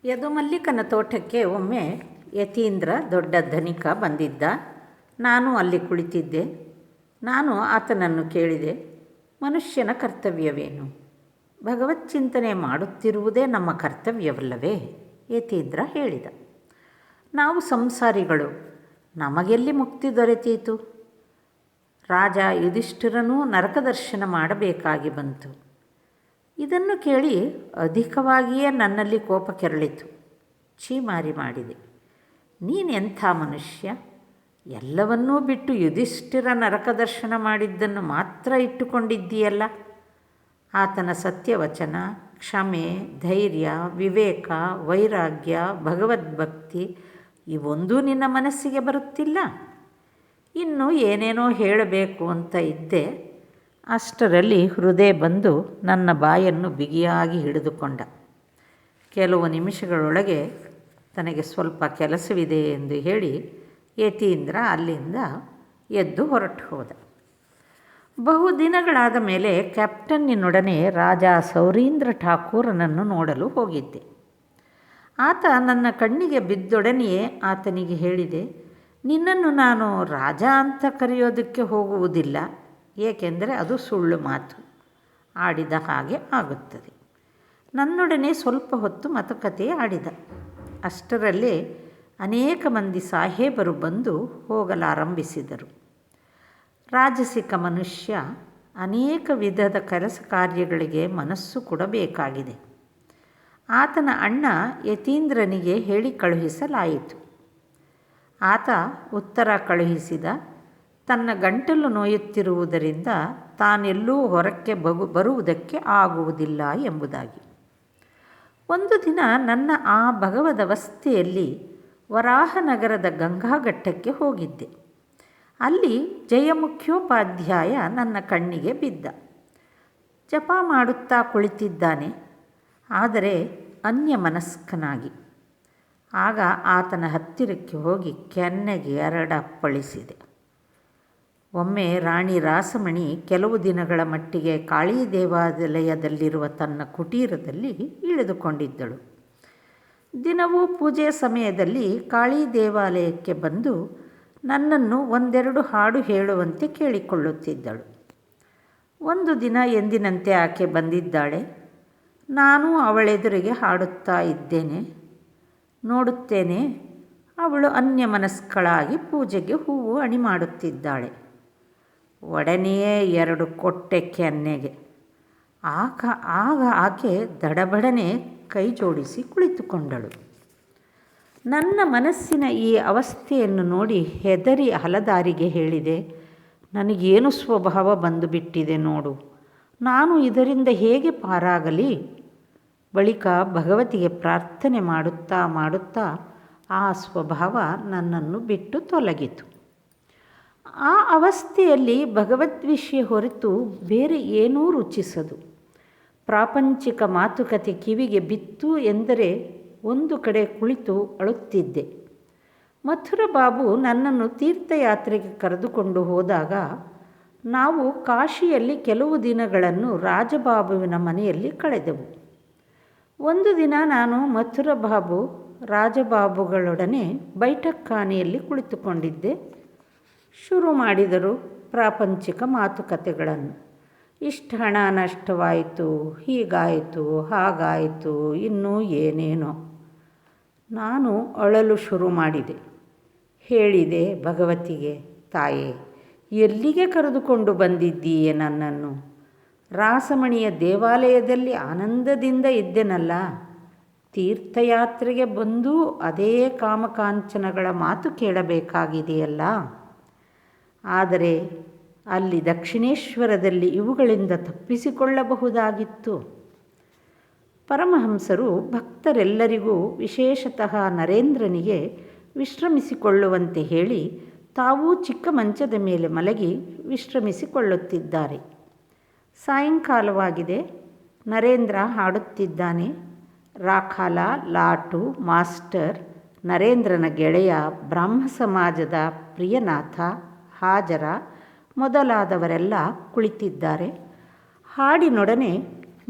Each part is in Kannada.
ಯದುಮಲ್ಲಿಕನ ತೋಟಕ್ಕೆ ಒಮ್ಮೆ ಯತೀಂದ್ರ ದೊಡ್ಡ ಧನಿಕ ಬಂದಿದ್ದ. ನಾನು ಅಲ್ಲಿ ಕುಳಿತಿದ್ದೆ. ನಾನು ಆತನನ್ನು ಕೇಳಿದೆ, ಮನುಷ್ಯನ ಕರ್ತವ್ಯವೇನು? ಭಗವಚ್ಚಿಂತನೆ ಮಾಡುತ್ತಿರುವುದೇ ನಮ್ಮ ಕರ್ತವ್ಯವಲ್ಲವೇ? ಯತೀಂದ್ರ ಹೇಳಿದ, ನಾವು ಸಂಸಾರಿಗಳು, ನಮಗೆಲ್ಲಿ ಮುಕ್ತಿ ದೊರೆತೀತು? ರಾಜ ಯುಧಿಷ್ಠಿರನೂ ನರಕದರ್ಶನ ಮಾಡಬೇಕಾಗಿ ಬಂತು. ಇದನ್ನು ಕೇಳಿ ಅಧಿಕವಾಗಿಯೇ ನನ್ನಲ್ಲಿ ಕೋಪ ಕೆರಳಿತು. ಛೀಮಾರಿ ಮಾಡಿದೆ, ನೀನೆಂಥ ಮನುಷ್ಯ? ಎಲ್ಲವನ್ನೂ ಬಿಟ್ಟು ಯುಧಿಷ್ಠಿರ ನರಕದರ್ಶನ ಮಾಡಿದ್ದನ್ನು ಮಾತ್ರ ಇಟ್ಟುಕೊಂಡಿದ್ದೀಯಲ್ಲ. ಆತನ ಸತ್ಯವಚನ, ಕ್ಷಮೆ, ಧೈರ್ಯ, ವಿವೇಕ, ವೈರಾಗ್ಯ, ಭಗವದ್ಭಕ್ತಿ ಇವೊಂದೂ ನಿನ್ನ ಮನಸ್ಸಿಗೆ ಬರುತ್ತಿಲ್ಲ. ಇನ್ನೂ ಏನೇನೋ ಹೇಳಬೇಕು ಅಂತ ಇದ್ದೆ. ಅಷ್ಟರಲ್ಲಿ ಹೃದಯ ಬಂದು ನನ್ನ ಬಾಯನ್ನು ಬಿಗಿಯಾಗಿ ಹಿಡಿದುಕೊಂಡ. ಕೆಲವು ನಿಮಿಷಗಳೊಳಗೆ ತನಗೆ ಸ್ವಲ್ಪ ಕೆಲಸವಿದೆ ಎಂದು ಹೇಳಿ ಯತೀಂದ್ರ ಅಲ್ಲಿಂದ ಎದ್ದು ಹೊರಟು ಹೋದ. ಬಹುದಿನಗಳಾದ ಮೇಲೆ ಕ್ಯಾಪ್ಟನ್ನಿನೊಡನೆ ರಾಜ ಸೌರೀಂದ್ರ ಠಾಕೂರನನ್ನು ನೋಡಲು ಹೋಗಿದ್ದೆ. ಆತ ನನ್ನ ಕಣ್ಣಿಗೆ ಬಿದ್ದೊಡನೆಯೇ ಆತನಿಗೆ ಹೇಳಿದೆ, ನಿನ್ನನ್ನು ನಾನು ರಾಜ ಅಂತ ಕರೆಯೋದಕ್ಕೆ ಹೋಗುವುದಿಲ್ಲ, ಏಕೆಂದರೆ ಅದು ಸುಳ್ಳು ಮಾತು, ಆಡಿದ ಹಾಗೆ ಆಗುತ್ತದೆ. ನನ್ನೊಡನೆ ಸ್ವಲ್ಪ ಹೊತ್ತು ಮಾತುಕತೆ ಆಡಿದ. ಅಷ್ಟರಲ್ಲೇ ಅನೇಕ ಮಂದಿ ಸಾಹೇಬರು ಬಂದು ಹೋಗಲಾರಂಭಿಸಿದರು. ರಾಜಸಿಕ ಮನುಷ್ಯ ಅನೇಕ ವಿಧದ ಕೆಲಸ ಕಾರ್ಯಗಳಿಗೆ ಮನಸ್ಸು ಕೊಡಬೇಕಾಗಿದೆ. ಆತನ ಅಣ್ಣ ಯತೀಂದ್ರನಿಗೆ ಹೇಳಿ ಕಳುಹಿಸಲಾಯಿತು. ಆತ ಉತ್ತರ ಕಳುಹಿಸಿದ, ತನ್ನ ಗಂಟಲು ನೋಯುತ್ತಿರುವುದರಿಂದ ತಾನೆಲ್ಲೂ ಹೊರಕ್ಕೆ ಬರುವುದಕ್ಕೆ ಆಗುವುದಿಲ್ಲ ಎಂಬುದಾಗಿ. ಒಂದು ದಿನ ನನ್ನ ಆ ಭಗವದವಸ್ಥೆಯಲ್ಲಿ ವರಾಹನಗರದ ಗಂಗಾಘಟ್ಟಕ್ಕೆ ಹೋಗಿದ್ದೆ. ಅಲ್ಲಿ ಜಯಮುಖ್ಯೋಪಾಧ್ಯಾಯ ನನ್ನ ಕಣ್ಣಿಗೆ ಬಿದ್ದ. ಜಪ ಮಾಡುತ್ತಾ ಕುಳಿತಿದ್ದಾನೆ, ಆದರೆ ಅನ್ಯಮನಸ್ಕನಾಗಿ. ಆಗ ಆತನ ಹತ್ತಿರಕ್ಕೆ ಹೋಗಿ ಕೆನ್ನೆಗೆ ಎರಡಪ್ಪಳಿಸಿದೆ. ಒಮ್ಮೆ ರಾಣಿ ರಾಸಮಣಿ ಕೆಲವು ದಿನಗಳ ಮಟ್ಟಿಗೆ ಕಾಳೀ ದೇವಾಲಯದಲ್ಲಿರುವ ತನ್ನ ಕುಟೀರದಲ್ಲಿ ಇಳಿದುಕೊಂಡಿದ್ದಳು. ದಿನವೂ ಪೂಜೆ ಸಮಯದಲ್ಲಿ ಕಾಳೀ ದೇವಾಲಯಕ್ಕೆ ಬಂದು ನನ್ನನ್ನು ಒಂದೆರಡು ಹಾಡು ಹೇಳುವಂತೆ ಕೇಳಿಕೊಳ್ಳುತ್ತಿದ್ದಳು. ಒಂದು ದಿನ ಎಂದಿನಂತೆ ಆಕೆ ಬಂದಿದ್ದಾಳೆ. ನಾನು ಅವಳೆದುರಿಗೆ ಹಾಡುತ್ತಾ ಇದ್ದೇನೆ. ನೋಡುತ್ತೇನೆ, ಅವಳು ಅನ್ಯಮನಸ್ಕಳಾಗಿ ಪೂಜೆಗೆ ಹೂವು ಅಣಿ ಮಾಡುತ್ತಿದ್ದಾಳೆ. ಒಡನೆಯೇ ಎರಡು ಕೊಟ್ಟೆ ಕೆನ್ನೆಗೆ. ಆಗ ಆಕೆ ದಡಬಡನೆ ಕೈ ಜೋಡಿಸಿ ಕುಳಿತುಕೊಂಡಳು. ನನ್ನ ಮನಸ್ಸಿನ ಈ ಅವಸ್ಥೆಯನ್ನು ನೋಡಿ ಹೆದರಿ ಹಲದಾರಿಗೆ ಹೇಳಿದೆ, ನನಗೇನು ಸ್ವಭಾವ ಬಂದುಬಿಟ್ಟಿದೆ ನೋಡು, ನಾನು ಇದರಿಂದ ಹೇಗೆ ಪಾರಾಗಲಿ? ಬಳಿಕ ಭಗವತಿಗೆ ಪ್ರಾರ್ಥನೆ ಮಾಡುತ್ತಾ ಆ ಸ್ವಭಾವ ನನ್ನನ್ನು ಬಿಟ್ಟು ತೊಲಗಿತು. ಆ ಅವಸ್ಥೆಯಲ್ಲಿ ಭಗವದ್ವಿಷಯ ಹೊರತು ಬೇರೆ ಏನೂ ರುಚಿಸದು. ಪ್ರಾಪಂಚಿಕ ಮಾತುಕತೆ ಕಿವಿಗೆ ಬಿತ್ತು ಎಂದರೆ ಒಂದು ಕಡೆ ಕುಳಿತು ಅಳುತ್ತಿದ್ದೆ. ಮಥುರ ಬಾಬು ನನ್ನನ್ನು ತೀರ್ಥಯಾತ್ರೆಗೆ ಕರೆದುಕೊಂಡು ಹೋದಾಗ ನಾವು ಕಾಶಿಯಲ್ಲಿ ಕೆಲವು ದಿನಗಳನ್ನು ರಾಜಬಾಬುವಿನ ಮನೆಯಲ್ಲಿ ಕಳೆದೆವು. ಒಂದು ದಿನ ನಾನು ಮಥುರ ಬಾಬು ರಾಜಬಾಬುಗಳೊಡನೆ ಬೈಠಕ್ಖಾನೆಯಲ್ಲಿ ಕುಳಿತುಕೊಂಡಿದ್ದೆ. ಶುರು ಮಾಡಿದರು ಪ್ರಾಪಂಚಿಕ ಮಾತುಕತೆಗಳನ್ನು. ಇಷ್ಟು ಹಣ ನಷ್ಟವಾಯಿತು, ಹೀಗಾಯಿತು, ಹಾಗಾಯಿತು, ಇನ್ನೂ ಏನೇನೋ. ನಾನು ಅಳಲು ಶುರು ಮಾಡಿದೆ. ಹೇಳಿದೆ ಭಗವತಿಗೆ, ತಾಯೇ, ಎಲ್ಲಿಗೆ ಕರೆದುಕೊಂಡು ಬಂದಿದ್ದೀಯೆ ನನ್ನನ್ನು? ರಾಸಮಣಿಯ ದೇವಾಲಯದಲ್ಲಿ ಆನಂದದಿಂದ ಇದ್ದೆನಲ್ಲ. ತೀರ್ಥಯಾತ್ರೆಗೆ ಬಂದು ಅದೇ ಕಾಮಕಾಂಚನಗಳ ಮಾತು ಕೇಳಬೇಕಾಗಿದೆಯಲ್ಲ. ಆದರೆ ಅಲ್ಲಿ ದಕ್ಷಿಣೇಶ್ವರದಲ್ಲಿ ಇವುಗಳಿಂದ ತಪ್ಪಿಸಿಕೊಳ್ಳಬಹುದಾಗಿತ್ತು. ಪರಮಹಂಸರು ಭಕ್ತರೆಲ್ಲರಿಗೂ, ವಿಶೇಷತಃ ನರೇಂದ್ರನಿಗೆ ವಿಶ್ರಮಿಸಿಕೊಳ್ಳುವಂತೆ ಹೇಳಿ ತಾವೂ ಚಿಕ್ಕ ಮಂಚದ ಮೇಲೆ ಮಲಗಿ ವಿಶ್ರಮಿಸಿಕೊಳ್ಳುತ್ತಿದ್ದಾರೆ. ಸಾಯಂಕಾಲವಾಗಿದೆ. ನರೇಂದ್ರ ಹಾಡುತ್ತಿದ್ದಾನೆ. ರಾಖಾಲ, ಲಾಟು, ಮಾಸ್ಟರ್, ನರೇಂದ್ರನ ಗೆಳೆಯ, ಬ್ರಾಹ್ಮ ಸಮಾಜದ ಪ್ರಿಯನಾಥ, ಹಾಜರ ಮೊದಲಾದವರೆಲ್ಲ ಕುಳಿತಿದ್ದಾರೆ. ಹಾಡಿನೊಡನೆ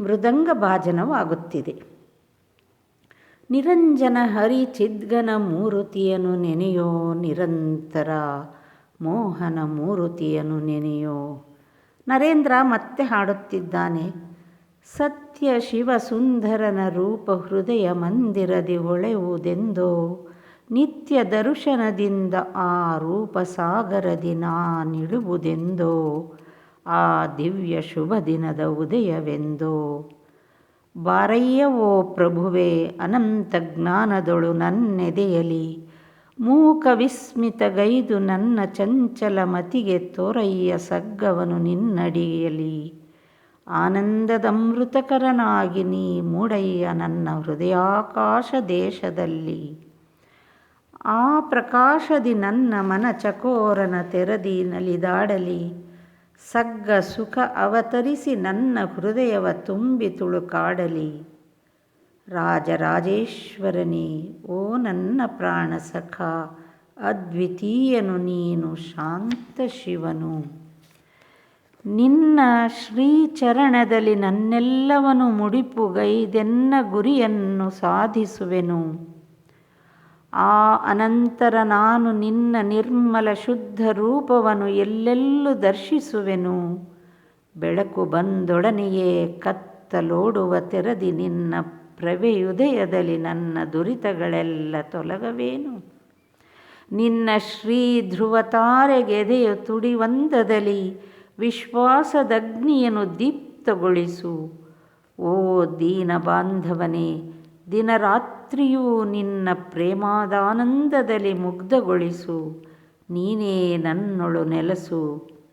ಮೃದಂಗ ಭಾಜನವಾಗುತ್ತಿದೆ. ನಿರಂಜನ ಹರಿ ಚಿದ್ಗನ ಮೂರುತಿಯನ್ನು ನೆನೆಯೋ ನಿರಂತರ ಮೋಹನ ಮೂರುತಿಯನ್ನು ನೆನೆಯೋ. ನರೇಂದ್ರ ಮತ್ತೆ ಹಾಡುತ್ತಿದ್ದಾನೆ. ಸತ್ಯ ಶಿವ ಸುಂದರನ ರೂಪ ಹೃದಯ ಮಂದಿರದಿ ಹೊಳೆಯುವುದೆಂದೋ. ನಿತ್ಯ ದರ್ಶನದಿಂದ ಆ ರೂಪ ಸಾಗರದಿ ನಾನಿಳುವುದೆಂದೋ. ಆ ದಿವ್ಯ ಶುಭ ದಿನದ ಉದಯವೆಂದೋ. ಬಾರಯ್ಯ ಓ ಪ್ರಭುವೇ ಅನಂತ ಜ್ಞಾನದೊಳು ನನ್ನೆದೆಯಲಿ. ಮೂಕ ವಿಸ್ಮಿತಗೈದು ನನ್ನ ಚಂಚಲ ಮತಿಗೆ ತೋರಯ್ಯ ಸಗ್ಗವನು ನಿನ್ನಡಿಯಲಿ. ಆನಂದದಮೃತಕರನಾಗಿ ನೀ ಮೂಡಯ್ಯ ನನ್ನ ಹೃದಯಾಕಾಶ ದೇಶದಲ್ಲಿ. ಆ ಪ್ರಕಾಶದಿ ನನ್ನ ಮನ ಚಕೋರನ ತೆರದಿ ನಲಿದಾಡಲಿ. ಸಗ್ಗ ಸುಖ ಅವತರಿಸಿ ನನ್ನ ಹೃದಯವ ತುಂಬಿ ತುಳುಕಾಡಲಿ. ರಾಜರಾಜೇಶ್ವರನೇ ಓ ನನ್ನ ಪ್ರಾಣ ಸಖ, ಅದ್ವಿತೀಯನು ನೀನು ಶಾಂತ ಶಿವನು. ನಿನ್ನ ಶ್ರೀಚರಣದಲ್ಲಿ ನನ್ನೆಲ್ಲವನು ಮುಡಿಪುಗೈದೆನ್ನ ಗುರಿಯನ್ನು ಸಾಧಿಸುವೆನು. ಆ ಅನಂತರ ನಾನು ನಿನ್ನ ನಿರ್ಮಲ ಶುದ್ಧ ರೂಪವನ್ನು ಎಲ್ಲೆಲ್ಲೂ ದರ್ಶಿಸುವೆನು. ಬೆಳಕು ಬಂದೊಡನೆಯೇ ಕತ್ತಲೋಡುವ ತೆರದಿ ನಿನ್ನ ಪ್ರಭೆಯುದಯದಲ್ಲಿ ನನ್ನ ದುರಿತಗಳೆಲ್ಲ ತೊಲಗವೇನು. ನಿನ್ನ ಶ್ರೀ ಧ್ರುವ ತಾರೆಗೆದೆಯ ತುಡಿವಂದದಲ್ಲಿ ವಿಶ್ವಾಸದಗ್ನಿಯನ್ನು ದೀಪ್ತಗೊಳಿಸು. ಓ ದೀನ ಬಾಂಧವನೇ, ದಿನರಾತ್ರಿಯೂ ನಿನ್ನ ಪ್ರೇಮಾದಾನಂದದಲ್ಲಿ ಮುಗ್ಧಗೊಳಿಸು. ನೀನೇ ನನ್ನೊಳು ನೆಲೆಸು,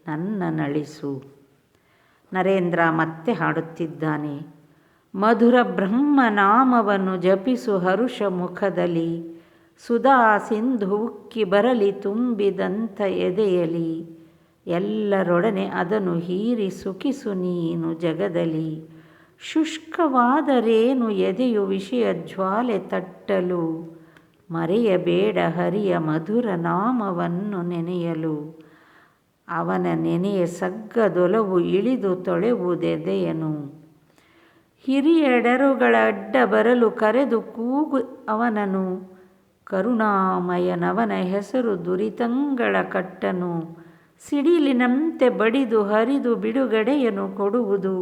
ನನ್ನ ನಳಿಸು. ನರೇಂದ್ರ ಮತ್ತೆ ಹಾಡುತ್ತಿದ್ದಾನೆ. ಮಧುರ ಬ್ರಹ್ಮನಾಮವನ್ನು ಜಪಿಸು ಹರುಷ ಮುಖದಲ್ಲಿ. ಸುಧಾ ಸಿಂಧು ಉಕ್ಕಿ ಬರಲಿ ತುಂಬಿದಂಥ ಎದೆಯಲಿ. ಎಲ್ಲರೊಡನೆ ಅದನ್ನು ಹೀರಿ ಸುಖಿಸು ನೀನು ಜಗದಲ್ಲಿ. ಶುಷ್ಕವಾದರೇನು ಎದೆಯು ವಿಷಯ ಜ್ವಾಲೆ ತಟ್ಟಲು. ಮರೆಯಬೇಡ ಹರಿಯ ಮಧುರ ನಾಮವನ್ನು ನೆನೆಯಲು. ಅವನ ನೆನೆಯ ಸಗ್ಗದೊಲವು ಇಳಿದು ತೊಳೆವುದೆದೆಯನು. ಹಿರಿಯೆಡರುಗಳ ಅಡ್ಡ ಬರಲು ಕರೆದು ಕೂಗು ಅವನನು. ಕರುಣಾಮಯನವನ ಹೆಸರು ದುರಿತಂಗಳ ಕಟ್ಟನು. ಸಿಡಿಲಿನಂತೆ ಬಡಿದು ಹರಿದು ಬಿಡುಗಡೆಯನ್ನು ಕೊಡುವುದು.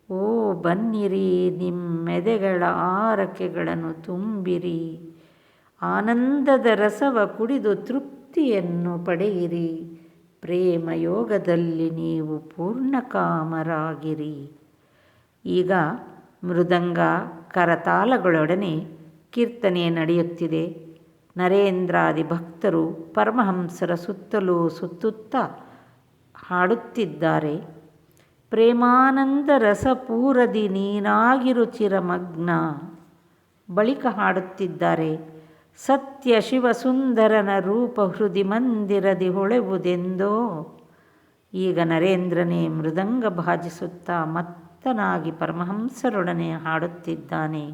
ಓ ಬನ್ನಿರಿ ನಿಮ್ಮೆದೆಗಳ ಆರಕೆಗಳನ್ನು ತುಂಬಿರಿ. ಆನಂದದ ರಸವ ಕುಡಿದು ತೃಪ್ತಿಯನ್ನು ಪಡೆಯಿರಿ. ಪ್ರೇಮ ಯೋಗದಲ್ಲಿ ನೀವು ಪೂರ್ಣಕಾಮರಾಗಿರಿ. ಈಗ ಮೃದಂಗ ಕರತಾಲಗಳೊಡನೆ ಕೀರ್ತನೆ ನಡೆಯುತ್ತಿದೆ. ನರೇಂದ್ರಾದಿ ಭಕ್ತರು ಪರಮಹಂಸರ ಸುತ್ತಲೂ ಸುತ್ತುತ್ತಾ ಹಾಡುತ್ತಿದ್ದಾರೆ. ಪ್ರೇಮಾನಂದ ರಸಪೂರದಿ ನೀನಾಗಿರು ಚಿರಮಗ್ನ. ಬಳಿಕ ಹಾಡುತ್ತಿದ್ದಾರೆ. ಸತ್ಯ ಶಿವ ಸುಂದರನ ರೂಪ ಹೃದಿ ಮಂದಿರದಿ ಹೊಳೆವುದೆಂದೋ. ಈಗ ನರೇಂದ್ರನೇ ಮೃದಂಗ ಭಾಜಿಸುತ್ತಾ ಮತ್ತನಾಗಿ ಪರಮಹಂಸರೊಡನೆ ಹಾಡುತ್ತಿದ್ದಾನೆ.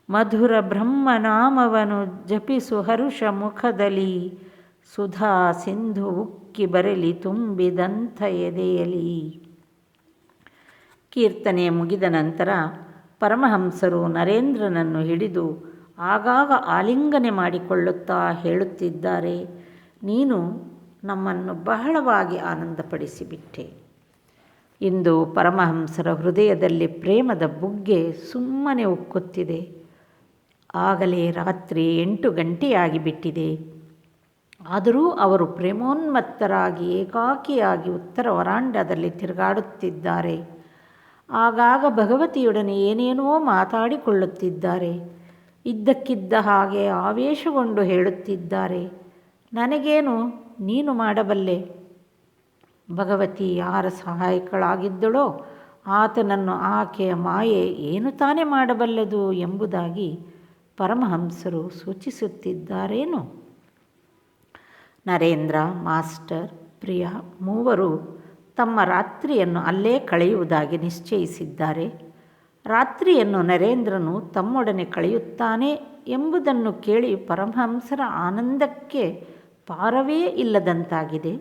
ಮಧುರ ಬ್ರಹ್ಮನಾಮವನ್ನು ಜಪಿಸು ಹರುಷ ಮುಖದಲ್ಲಿ. ಸುಧಾ ಸಿಂಧು ಉಕ್ಕಿ ಬರಲಿ ತುಂಬಿದಂಥ ಎದೆಯಲಿ. ಕೀರ್ತನೆ ಮುಗಿದ ನಂತರ ಪರಮಹಂಸರು ನರೇಂದ್ರನನ್ನು ಹಿಡಿದು ಆಗಾಗ ಆಲಿಂಗನೆ ಮಾಡಿಕೊಳ್ಳುತ್ತಾ ಹೇಳುತ್ತಿದ್ದಾರೆ. ನೀನು ನಮ್ಮನ್ನು ಬಹಳವಾಗಿ ಆನಂದಪಡಿಸಿಬಿಟ್ಟೆ. ಇಂದು ಪರಮಹಂಸರ ಹೃದಯದಲ್ಲಿ ಪ್ರೇಮದ ಬುಗ್ಗೆ ಸುಮ್ಮನೆ ಉಕ್ಕುತ್ತಿದೆ. ಆಗಲೇ ರಾತ್ರಿ 8 ಗಂಟೆಯಾಗಿಬಿಟ್ಟಿದೆ. ಆದರೂ ಅವರು ಪ್ರೇಮೋನ್ಮತ್ತರಾಗಿ ಏಕಾಕಿಯಾಗಿ ಉತ್ತರ ವರಾಂಡದಲ್ಲಿ ತಿರುಗಾಡುತ್ತಿದ್ದಾರೆ. ಆಗಾಗ ಭಗವತಿಯೊಡನೆ ಏನೇನೋ ಮಾತಾಡಿಕೊಳ್ಳುತ್ತಿದ್ದಾರೆ. ಇದ್ದಕ್ಕಿದ್ದ ಹಾಗೆ ಆವೇಶಗೊಂಡು ಹೇಳುತ್ತಿದ್ದಾರೆ. ನನಗೇನು, ನೀನು ಮಾಡಬಲ್ಲೆ. ಭಗವತಿ ಯಾರ ಸಹಾಯಕಳಾಗಿದ್ದಳೋ ಆತನನ್ನು ಆಕೆಯ ಮಾಯೆ ಏನು ತಾನೇ ಮಾಡಬಲ್ಲದು ಎಂಬುದಾಗಿ ಪರಮಹಂಸರು ಸೂಚಿಸುತ್ತಿದ್ದಾರೇನು. ನರೇಂದ್ರ, ಮಾಸ್ಟರ್, ಪ್ರಿಯ ಮೂವರು ತಮ್ಮ ರಾತ್ರಿಯನ್ನು ಅಲ್ಲೇ ಕಳೆಯುವುದಾಗಿ ನಿಶ್ಚಯಿಸಿದ್ದಾರೆ. ರಾತ್ರಿಯನ್ನು ನರೇಂದ್ರನು ತಮ್ಮೊಡನೆ ಕಳೆಯುತ್ತಾನೆ ಎಂಬುದನ್ನು ಕೇಳಿ ಪರಮಹಂಸರ ಆನಂದಕ್ಕೆ ಪಾರವೇ ಇಲ್ಲದಂತಾಗಿದೆ.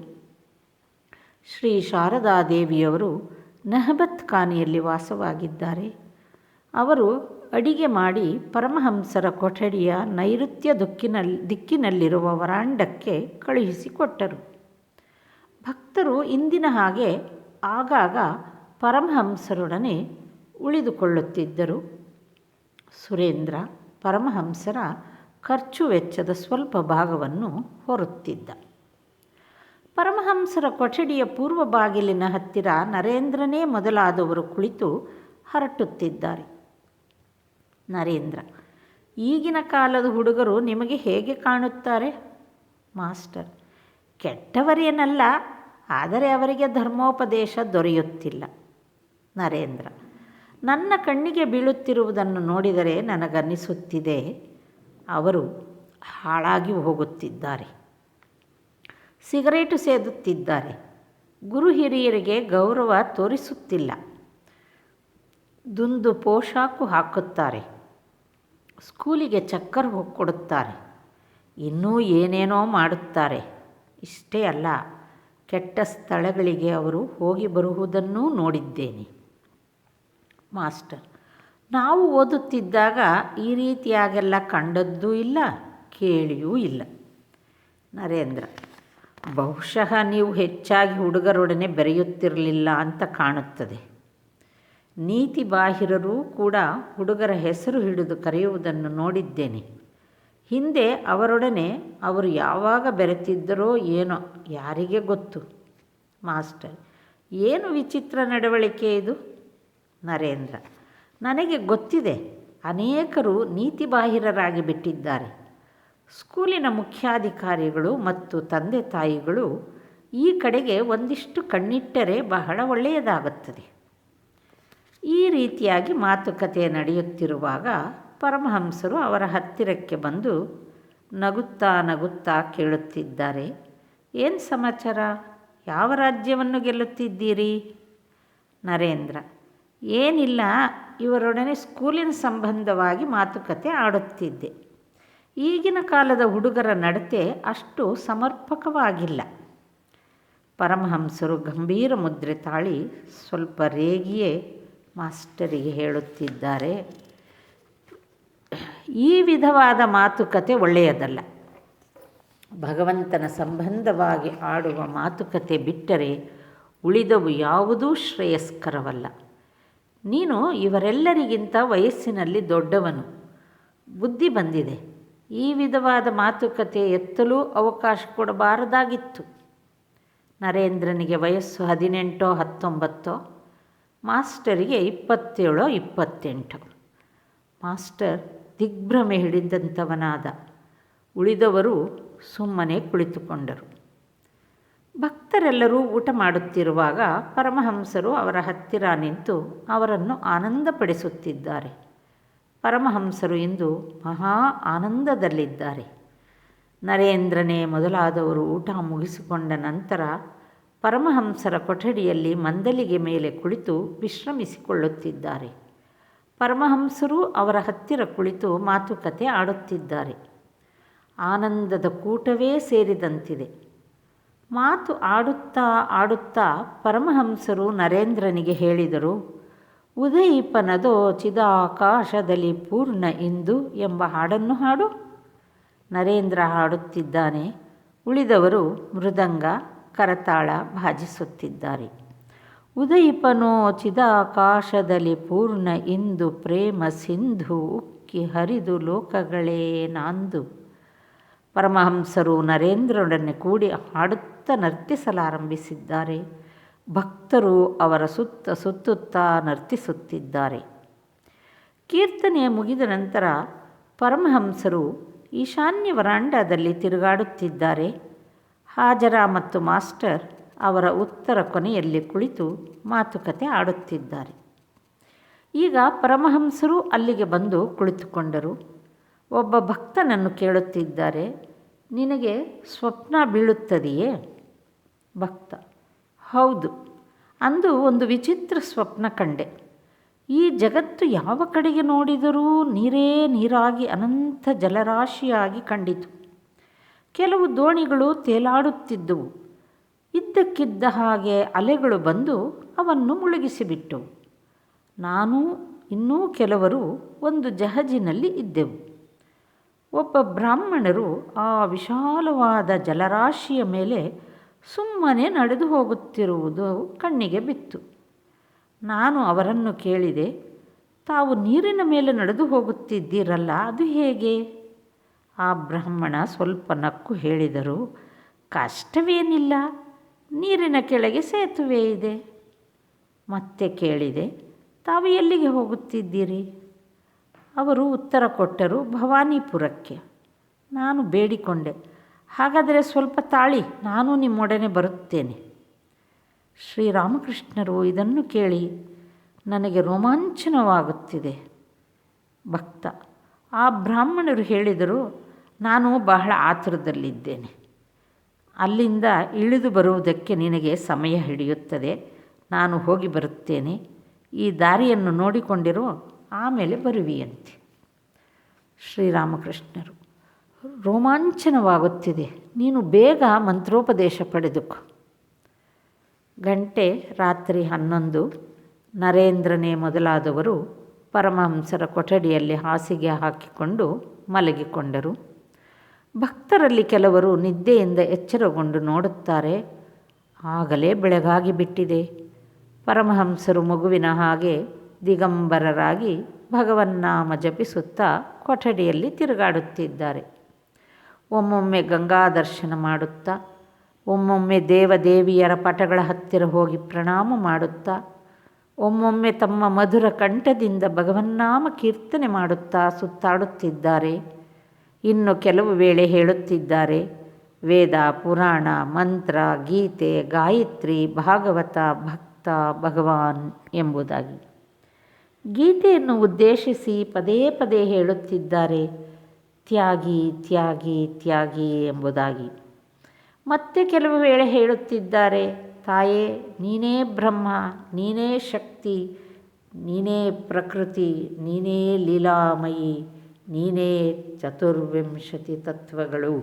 ಶ್ರೀ ಶಾರದಾದೇವಿಯವರು ನಹಬತ್ ಖಾನಿಯಲ್ಲಿ ವಾಸವಾಗಿದ್ದಾರೆ. ಅವರು ಅಡಿಗೆ ಮಾಡಿ ಪರಮಹಂಸರ ಕೊಠಡಿಯ ನೈಋತ್ಯ ದಿಕ್ಕಿನಲ್ಲಿರುವ ವರಾಂಡಕ್ಕೆ ಕಳುಹಿಸಿಕೊಟ್ಟರು. ಭಕ್ತರು ಇಂದಿನ ಹಾಗೆ ಆಗಾಗ ಪರಮಹಂಸರೊಡನೆ ಉಳಿದುಕೊಳ್ಳುತ್ತಿದ್ದರು. ಸುರೇಂದ್ರ ಪರಮಹಂಸರ ಖರ್ಚು ವೆಚ್ಚದ ಸ್ವಲ್ಪ ಭಾಗವನ್ನು ಹೊರುತ್ತಿದ್ದ. ಪರಮಹಂಸರ ಕೊಠಡಿಯ ಪೂರ್ವ ಬಾಗಿಲಿನ ಹತ್ತಿರ ನರೇಂದ್ರನೇ ಮೊದಲಾದವರು ಕುಳಿತು ಹರಟುತ್ತಿದ್ದಾರೆ. ನರೇಂದ್ರ: ಈಗಿನ ಕಾಲದ ಹುಡುಗರು ನಿಮಗೆ ಹೇಗೆ ಕಾಣುತ್ತಾರೆ? ಮಾಸ್ಟರ್: ಕೆಟ್ಟವರೇನಲ್ಲ, ಆದರೆ ಅವರಿಗೆ ಧರ್ಮೋಪದೇಶ ದೊರೆಯುತ್ತಿಲ್ಲ. ನರೇಂದ್ರ: ನನ್ನ ಕಣ್ಣಿಗೆ ಬೀಳುತ್ತಿರುವುದನ್ನು ನೋಡಿದರೆ ನನಗನ್ನಿಸುತ್ತಿದೆ, ಅವರು ಹಾಳಾಗಿ ಹೋಗುತ್ತಿದ್ದಾರೆ. ಸಿಗರೇಟು ಸೇದುತ್ತಿದ್ದಾರೆ, ಗುರು ಹಿರಿಯರಿಗೆ ಗೌರವ ತೋರಿಸುತ್ತಿಲ್ಲ, ದುಂದು ಪೋಷಾಕು ಹಾಕುತ್ತಾರೆ, ಸ್ಕೂಲಿಗೆ ಚಕ್ಕರ್ ಕೊಡುತ್ತಾರೆ, ಇನ್ನೂ ಏನೇನೋ ಮಾಡುತ್ತಾರೆ. ಇಷ್ಟೇ ಅಲ್ಲ, ಕೆಟ್ಟ ಸ್ಥಳಗಳಿಗೆ ಅವರು ಹೋಗಿ ಬರುವುದನ್ನೂ ನೋಡಿದ್ದೇನೆ. ಮಾಸ್ಟರ್: ನಾವು ಓದುತ್ತಿದ್ದಾಗ ಈ ರೀತಿಯಾಗೆಲ್ಲ ಕಂಡದ್ದೂ ಇಲ್ಲ, ಕೇಳಿಯೂ ಇಲ್ಲ. ನರೇಂದ್ರ: ಬಹುಶಃ ನೀವು ಹೆಚ್ಚಾಗಿ ಹುಡುಗರೊಡನೆ ಬೆರೆಯುತ್ತಿರಲಿಲ್ಲ ಅಂತ ಕಾಣುತ್ತದೆ. ನೀತಿ ಬಾಹಿರರೂ ಕೂಡ ಹುಡುಗರ ಹೆಸರು ಹಿಡಿದು ಕರೆಯುವುದನ್ನು ನೋಡಿದ್ದೇನೆ. ಹಿಂದೆ ಅವರೊಡನೆ ಅವರು ಯಾವಾಗ ಬೆರೆತಿದ್ದರೋ ಏನೋ, ಯಾರಿಗೆ ಗೊತ್ತು. ಮಾಸ್ಟರ್: ಏನು ವಿಚಿತ್ರ ನಡವಳಿಕೆ ಇದು? ನರೇಂದ್ರ: ನನಗೆ ಗೊತ್ತಿದೆ, ಅನೇಕರು ನೀತಿ ಬಾಹಿರರಾಗಿ ಬಿಟ್ಟಿದ್ದಾರೆ. ಸ್ಕೂಲಿನ ಮುಖ್ಯಾಧಿಕಾರಿಗಳು ಮತ್ತು ತಂದೆ ತಾಯಿಗಳು ಈ ಕಡೆಗೆ ಒಂದಿಷ್ಟು ಕಣ್ಣಿಟ್ಟರೆ ಬಹಳ ಒಳ್ಳೆಯದಾಗುತ್ತದೆ. ಈ ರೀತಿಯಾಗಿ ಮಾತುಕತೆ ನಡೆಯುತ್ತಿರುವಾಗ ಪರಮಹಂಸರು ಅವರ ಹತ್ತಿರಕ್ಕೆ ಬಂದು ನಗುತ್ತಾ ನಗುತ್ತಾ ಕೇಳುತ್ತಿದ್ದಾರೆ. ಏನು ಸಮಾಚಾರ? ಯಾವ ರಾಜ್ಯವನ್ನು ಗೆಲ್ಲುತ್ತಿದ್ದೀರಿ? ನರೇಂದ್ರ: ಏನಿಲ್ಲ, ಇವರೊಡನೆ ಸ್ಕೂಲಿನ ಸಂಬಂಧವಾಗಿ ಮಾತುಕತೆ ಆಡುತ್ತಿದ್ದೆ. ಈಗಿನ ಕಾಲದ ಹುಡುಗರ ನಡತೆ ಅಷ್ಟು ಸಮರ್ಪಕವಾಗಿಲ್ಲ. ಪರಮಹಂಸರು ಗಂಭೀರ ಮುದ್ರೆ ತಾಳಿ ಸ್ವಲ್ಪ ರೇಗಿಯೇ ಮಾಸ್ಟರಿಗೆ ಹೇಳುತ್ತಿದ್ದಾರೆ, ಈ ವಿಧವಾದ ಮಾತುಕತೆ ಒಳ್ಳೆಯದಲ್ಲ. ಭಗವಂತನ ಸಂಬಂಧವಾಗಿ ಆಡುವ ಮಾತುಕತೆ ಬಿಟ್ಟರೆ ಉಳಿದವು ಯಾವುದೂ ಶ್ರೇಯಸ್ಕರವಲ್ಲ. ನೀನು ಇವರೆಲ್ಲರಿಗಿಂತ ವಯಸ್ಸಿನಲ್ಲಿ ದೊಡ್ಡವನು, ಬುದ್ಧಿ ಬಂದಿದೆ. ಈ ವಿಧವಾದ ಮಾತುಕತೆ ಎತ್ತಲೂ ಅವಕಾಶ ಕೊಡಬಾರದಾಗಿತ್ತು. ನರೇಂದ್ರನಿಗೆ ವಯಸ್ಸು 18-19, ಮಾಸ್ಟರಿಗೆ 27-28. ಮಾಸ್ಟರ್ ದಿಗ್ಭ್ರಮೆ ಹಿಡಿದಂಥವನಾದ. ಉಳಿದವರು ಸುಮ್ಮನೆ ಕುಳಿತುಕೊಂಡರು. ಭಕ್ತರೆಲ್ಲರೂ ಊಟ ಮಾಡುತ್ತಿರುವಾಗ ಪರಮಹಂಸರು ಅವರ ಹತ್ತಿರ ನಿಂತು ಅವರನ್ನು ಆನಂದಪಡಿಸುತ್ತಿದ್ದಾರೆ. ಪರಮಹಂಸರು ಇಂದು ಮಹಾ ಆನಂದದಲ್ಲಿದ್ದಾರೆ. ನರೇಂದ್ರನೇ ಮೊದಲಾದವರು ಊಟ ಮುಗಿಸಿಕೊಂಡ ನಂತರ ಪರಮಹಂಸರ ಕೊಠಡಿಯಲ್ಲಿ ಮಂದಲಿಗೆ ಮೇಲೆ ಕುಳಿತು ವಿಶ್ರಮಿಸಿಕೊಳ್ಳುತ್ತಿದ್ದಾರೆ. ಪರಮಹಂಸರು ಅವರ ಹತ್ತಿರ ಕುಳಿತು ಮಾತುಕತೆ ಆಡುತ್ತಿದ್ದಾರೆ. ಆನಂದದ ಕೂಟವೇ ಸೇರಿದಂತಿದೆ. ಮಾತು ಆಡುತ್ತಾ ಆಡುತ್ತಾ ಪರಮಹಂಸರು ನರೇಂದ್ರನಿಗೆ ಹೇಳಿದರು, ಉದಯಿಪನದೋ ಚಿದಾಕಾಶದಲ್ಲಿ ಪೂರ್ಣ ಇಂದು ಎಂಬ ಹಾಡನ್ನು ಹಾಡು. ನರೇಂದ್ರ ಹಾಡುತ್ತಿದ್ದಾನೆ. ಉಳಿದವರು ಮೃದಂಗ, ಕರತಾಳ ಭಾಜಿಸುತ್ತಿದ್ದಾರೆ. ಉದಯಿಪನೋ ಚಿದಾಕಾಶದಲ್ಲಿ ಪೂರ್ಣ ಇಂದು ಪ್ರೇಮ ಸಿಂಧು ಉಕ್ಕಿ ಹರಿದು ಲೋಕಗಳೇ ನಾಂದು. ಪರಮಹಂಸರು ನರೇಂದ್ರನೊಡನೆ ಕೂಡಿ ಹಾಡುತ್ತಾ ನರ್ತಿಸಲಾರಂಭಿಸಿದ್ದಾರೆ. ಭಕ್ತರು ಅವರ ಸುತ್ತ ಸುತ್ತುತ್ತಾ ನರ್ತಿಸುತ್ತಿದ್ದಾರೆ. ಕೀರ್ತನೆ ಮುಗಿದ ನಂತರ ಪರಮಹಂಸರು ಈಶಾನ್ಯ ವರಾಂಡದಲ್ಲಿ ತಿರುಗಾಡುತ್ತಿದ್ದಾರೆ. ಹಾಜರ ಮತ್ತು ಮಾಸ್ಟರ್ ಅವರ ಉತ್ತರ ಕೊನೆಯಲ್ಲಿ ಕುಳಿತು ಮಾತುಕತೆ ಆಡುತ್ತಿದ್ದಾರೆ. ಈಗ ಪರಮಹಂಸರು ಅಲ್ಲಿಗೆ ಬಂದು ಕುಳಿತುಕೊಂಡರು. ಒಬ್ಬ ಭಕ್ತನನ್ನು ಕೇಳುತ್ತಿದ್ದಾರೆ, ನಿನಗೆ ಸ್ವಪ್ನ ಬೀಳುತ್ತದೆಯೇ? ಭಕ್ತ: ಹೌದು, ಅಂದು ಒಂದು ವಿಚಿತ್ರ ಸ್ವಪ್ನ ಕಂಡೆ. ಈ ಜಗತ್ತು ಯಾವ ಕಡೆಗೆ ನೋಡಿದರೂ ನೀರೇ ನೀರಾಗಿ ಅನಂತ ಜಲರಾಶಿಯಾಗಿ ಕಂಡಿತು. ಕೆಲವು ದೋಣಿಗಳು ತೇಲಾಡುತ್ತಿದ್ದವು. ಇದ್ದಕ್ಕಿದ್ದ ಹಾಗೆ ಅಲೆಗಳು ಬಂದು ಅವನ್ನು ಮುಳುಗಿಸಿಬಿಟ್ಟವು. ನಾನು ಇನ್ನೂ ಕೆಲವರು ಒಂದು ಜಹಜಿನಲ್ಲಿ ಇದ್ದೆವು. ಒಬ್ಬ ಬ್ರಾಹ್ಮಣರು ಆ ವಿಶಾಲವಾದ ಜಲರಾಶಿಯ ಮೇಲೆ ಸುಮ್ಮನೆ ನಡೆದು ಹೋಗುತ್ತಿರುವುದು ಕಣ್ಣಿಗೆ ಬಿತ್ತು. ನಾನು ಅವರನ್ನು ಕೇಳಿದೆ, ತಾವು ನೀರಿನ ಮೇಲೆ ನಡೆದು ಹೋಗುತ್ತಿದ್ದೀರಲ್ಲ, ಅದು ಹೇಗೆ? ಆ ಬ್ರಾಹ್ಮಣ ಸ್ವಲ್ಪ ನಕ್ಕು ಹೇಳಿದರು, ಕಷ್ಟವೇನಿಲ್ಲ, ನೀರಿನ ಕೆಳಗೆ ಸೇತುವೆ ಇದೆ. ಮತ್ತೆ ಕೇಳಿದೆ, ತಾವು ಎಲ್ಲಿಗೆ ಹೋಗುತ್ತಿದ್ದೀರಿ? ಅವರು ಉತ್ತರ ಕೊಟ್ಟರು, ಭವಾನಿಪುರಕ್ಕೆ. ನಾನು ಬೇಡಿಕೊಂಡೆ, ಹಾಗಾದರೆ ಸ್ವಲ್ಪ ತಾಳಿ, ನಾನು ನಿಮ್ಮೊಡನೆ ಬರುತ್ತೇನೆ. ಶ್ರೀರಾಮಕೃಷ್ಣರು ಇದನ್ನು ಕೇಳಿ ನನಗೆ ರೋಮಾಂಚನವಾಗುತ್ತಿದೆ. ಭಕ್ತ: ಆ ಬ್ರಾಹ್ಮಣರು ಹೇಳಿದರು, ನಾನು ಬಹಳ ಆತುರದಲ್ಲಿದ್ದೇನೆ, ಅಲ್ಲಿಂದ ಇಳಿದು ಬರುವುದಕ್ಕೆ ನಿನಗೆ ಸಮಯ ಹಿಡಿಯುತ್ತದೆ, ನಾನು ಹೋಗಿ ಬರುತ್ತೇನೆ, ಈ ದಾರಿಯನ್ನು ನೋಡಿಕೊಂಡಿರೋ, ಆಮೇಲೆ ಬರುವಿಯಂತೆ. ಶ್ರೀರಾಮಕೃಷ್ಣರು: ರೋಮಾಂಚನವಾಗುತ್ತಿದೆ, ನೀನು ಬೇಗ ಮಂತ್ರೋಪದೇಶ ಪಡೆದುಕೋ. ಗಂಟೆ ರಾತ್ರಿ 11. ನರೇಂದ್ರನೇ ಮೊದಲಾದವರು ಪರಮಹಂಸರ ಕೊಠಡಿಯಲ್ಲಿ ಹಾಸಿಗೆ ಹಾಕಿಕೊಂಡು ಮಲಗಿಕೊಂಡರು. ಭಕ್ತರಲ್ಲಿ ಕೆಲವರು ನಿದ್ದೆಯಿಂದ ಎಚ್ಚರಗೊಂಡು ನೋಡುತ್ತಾರೆ, ಆಗಲೇ ಬೆಳಗಾಗಿ ಬಿಟ್ಟಿದೆ. ಪರಮಹಂಸರು ಮಗುವಿನ ಹಾಗೆ ದಿಗಂಬರರಾಗಿ ಭಗವನ್ನಾಮ ಜಪಿಸುತ್ತಾ ಕೊಠಡಿಯಲ್ಲಿ ತಿರುಗಾಡುತ್ತಿದ್ದಾರೆ. ಒಮ್ಮೊಮ್ಮೆ ಗಂಗಾ ದರ್ಶನ ಮಾಡುತ್ತಾ, ಒಮ್ಮೊಮ್ಮೆ ದೇವದೇವಿಯರ ಪಟಗಳ ಹತ್ತಿರ ಹೋಗಿ ಪ್ರಣಾಮ ಮಾಡುತ್ತಾ, ಒಮ್ಮೊಮ್ಮೆ ತಮ್ಮ ಮಧುರ ಕಂಠದಿಂದ ಭಗವನ್ನಾಮ ಕೀರ್ತನೆ ಮಾಡುತ್ತಾ ಸುತ್ತಾಡುತ್ತಿದ್ದಾರೆ. ಇನ್ನು ಕೆಲವು ವೇಳೆ ಹೇಳುತ್ತಿದ್ದಾರೆ, ವೇದ, ಪುರಾಣ, ಮಂತ್ರ, ಗೀತೆ, ಗಾಯತ್ರಿ, ಭಾಗವತ, ಭಕ್ತ, ಭಗವಾನ್ ಎಂಬುದಾಗಿ. ಗೀತೆಯನ್ನು ಉದ್ದೇಶಿಸಿ ಪದೇ ಪದೇ ಹೇಳುತ್ತಿದ್ದಾರೆ, ತ್ಯಾಗಿ ತ್ಯಾಗಿ ತ್ಯಾಗಿ ಎಂಬುದಾಗಿ. ಮತ್ತೆ ಕೆಲವು ವೇಳೆ ಹೇಳುತ್ತಿದ್ದಾರೆ, ತಾಯೇ ನೀನೇ ಬ್ರಹ್ಮ, ನೀನೇ ಶಕ್ತಿ, ನೀನೇ ಪ್ರಕೃತಿ, ನೀನೇ ಲೀಲಾಮಯಿ, ನೀನೇ ಚತುರ್ವಿಂಶತಿ ತತ್ವಗಳು